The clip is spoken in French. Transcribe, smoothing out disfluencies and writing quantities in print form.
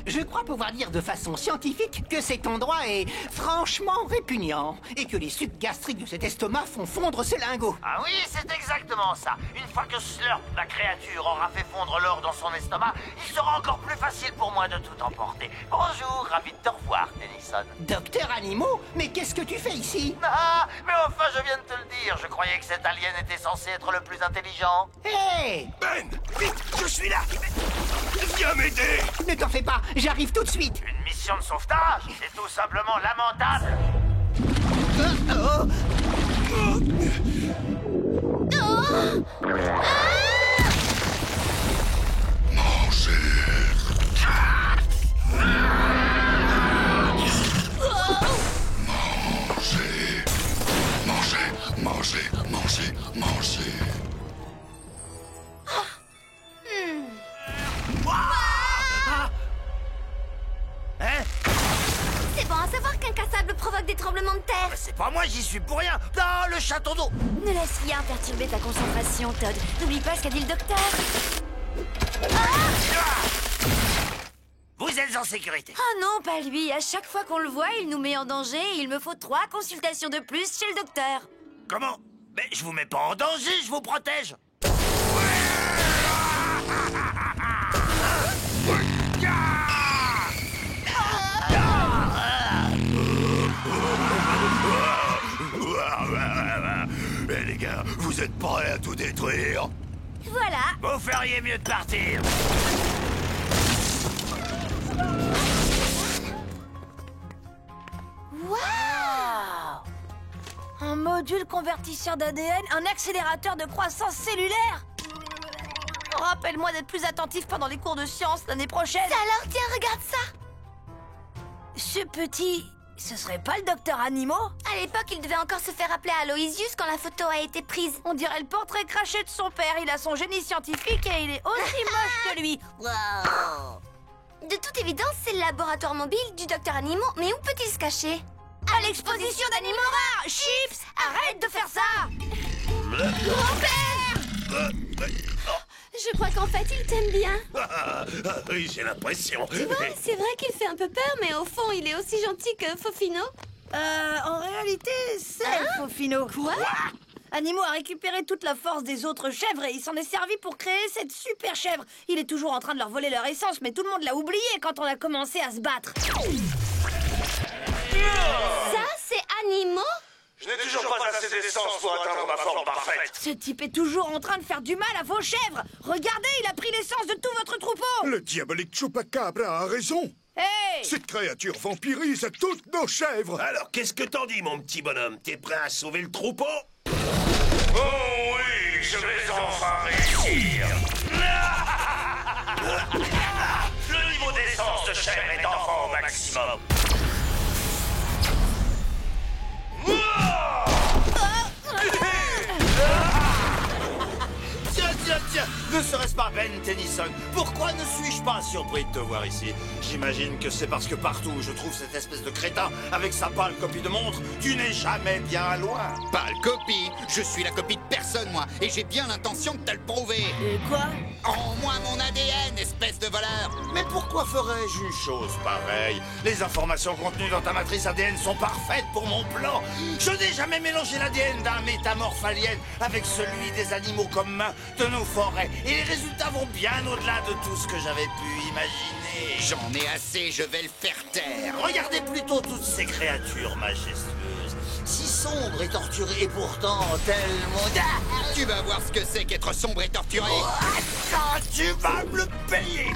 Je crois pouvoir dire de façon scientifique que cet endroit est franchement répugnant et que les sucs gastriques de cet estomac font fondre ce lingot. Ah oui, c'est exactement ça. Une fois que Slurp, la créature, aura fait fondre l'or dans son estomac, il sera encore plus facile pour moi de tout emporter. Bonjour, ravi de te revoir, Tennyson. Docteur Animaux, mais qu'est-ce que tu fais ici? Ah, mais enfin, je viens de te le dire. Je croyais que cet alien était censé être le plus intelligent. Hé! Ben, vite, je suis là. Viens m'aider. Ne t'en fais pas, j'arrive tout de suite. Une mission de sauvetage, c'est tout simplement lamentable. Mangez. Hein? C'est bon à savoir qu'incassable provoque des tremblements de terre. Mais c'est pas moi, j'y suis pour rien. Non, le château d'eau. Ne laisse rien perturber ta concentration, Todd. N'oublie pas ce qu'a dit le docteur. Vous êtes en sécurité. Oh non, pas lui. À chaque fois qu'on le voit, il nous met en danger et il me faut 3 consultations de plus chez le docteur. Comment? Mais je vous mets pas en danger, je vous protège. Eh les gars, vous êtes prêts à tout détruire? Voilà. Vous feriez mieux de partir. Waouh! Un module convertisseur d'ADN, un accélérateur de croissance cellulaire. Rappelle-moi d'être plus attentif pendant les cours de sciences l'année prochaine. Alors, tiens, regarde ça. Ce petit... Ce serait pas le docteur Animaux? À l'époque, il devait encore se faire appeler Aloysius quand la photo a été prise. On dirait le portrait craché de son père. Il a son génie scientifique et il est aussi moche que lui. Wow. De toute évidence, c'est le laboratoire mobile du docteur Animaux. Mais où peut-il se cacher? À l'exposition d'animaux rares. Chips, arrête de faire ça. Grand-père! Je crois qu'en fait, il t'aime bien. Oui, j'ai l'impression. Tu vois, c'est vrai qu'il fait un peu peur, mais au fond, il est aussi gentil que Fofino. En réalité, c'est Fofino. Quoi? Animaux a récupéré toute la force des autres chèvres et il s'en est servi pour créer cette super chèvre. Il est toujours en train de leur voler leur essence, mais tout le monde l'a oublié quand on a commencé à se battre. Ça, c'est Animaux? Je n'ai toujours pas assez d'essence pour atteindre ma forme parfaite. Ce type est toujours en train de faire du mal à vos chèvres. Regardez, il a pris l'essence de tout votre troupeau. Le diabolique Chupacabra a raison. Hey! Cette créature vampirise toutes nos chèvres. Alors, qu'est-ce que t'en dis, mon petit bonhomme? T'es prêt à sauver le troupeau? Oh oui, je vais enfin réussir. Le niveau d'essence de chèvre est enfin au maximum. Tiens, ne serait-ce pas Ben Tennyson? Pourquoi ne suis-je pas surpris de te voir ici? J'imagine que c'est parce que partout où je trouve cette espèce de crétin avec sa pâle copie de montre, tu n'es jamais bien loin. Pâle copie. Je suis la copie de personne, moi, et j'ai bien l'intention de te le prouver. Et quoi? Rends-moi mon ADN, espèce de voleur. Mais pourquoi ferais-je une chose pareille? Les informations contenues dans ta matrice ADN sont parfaites pour mon plan. Je n'ai jamais mélangé l'ADN d'un métamorphe alien avec celui des animaux communs de nos forêts. Et les résultats vont bien au-delà de tout ce que j'avais pu imaginer. J'en ai assez, je vais le faire taire. Regardez plutôt toutes ces créatures majestueuses. Si sombres et torturées et pourtant tellement... Tu vas voir ce que c'est qu'être sombre et torturé. Attends, tu vas me le payer.